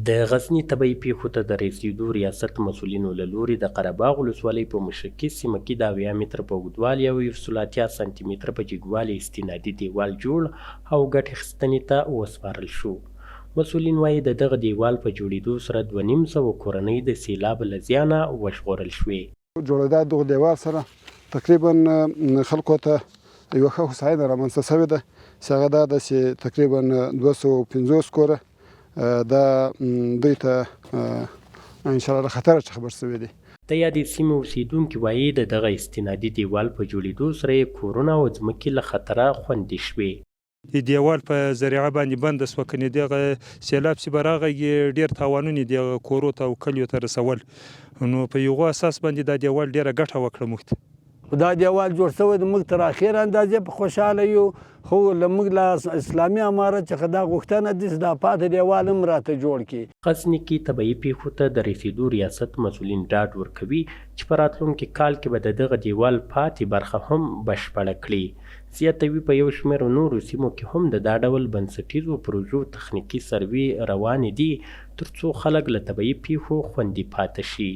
د غزني طبیعي پیښو ته د رسیدو ریاست مسؤلینو له لوري د قره باغ ولسوالۍ په مشرقي سیمه کې د 80 متره په اوږدوالي او 180 سانتي متره په جګوالي استنادي دیوال جوړ او ګټې اخیستنې ته وسپارل شو. مسؤلین وایي د دغه دیوال په جوړېدو سره 2,500 کورنۍ د سیلاب له زیانه وژغورل شوې. جوړېدا دغه دیوال سره تقریبا خلکو ته یوه ښه هوساینه رامنځته شوې ده چې هغه دا ده چې تقریبا 250 کوره دا دوی ته انشاءالله له خطره څخه خبر شوي دي. د یادې سیمې اوسیدونکي وایي د دغه استنادي دیوال په جوړېدو سره یې کورونه او ځمکې له خطره خوندي شوې. د دیوال په ذریعه باندې بنده شوه، که دغه سیلاب چې به راغی ډېر تاوانونه دغه کورو ته او کلیو ته رسول، نو په یوه اساس باندې دا دیوال ډېره ګټه وکړه موږ ته. دا دیوال جوړ شوی د موږ تر اخره اندازې په خوشحاله یو، خو له موږ له اسلامي امارت څخه دا غوښتنه ده چې دا پاتې دیوال هم راته جوړ کړي. غزني کې طبیعي پیښو ته د رسیدو ریاست مسؤلین ډاډ ورکوي چې په راتلونکي کال کې به د دغه دیوال پاتې برخه هم بشپړه کړي. زیاتوي په یو شمېر نورو سیمو کې هم د دا ډول بنسټیزو پروژو تخنیکي سروې روانې دي ترڅو خلک له طبیعي پیښو خوندي پاتې شي.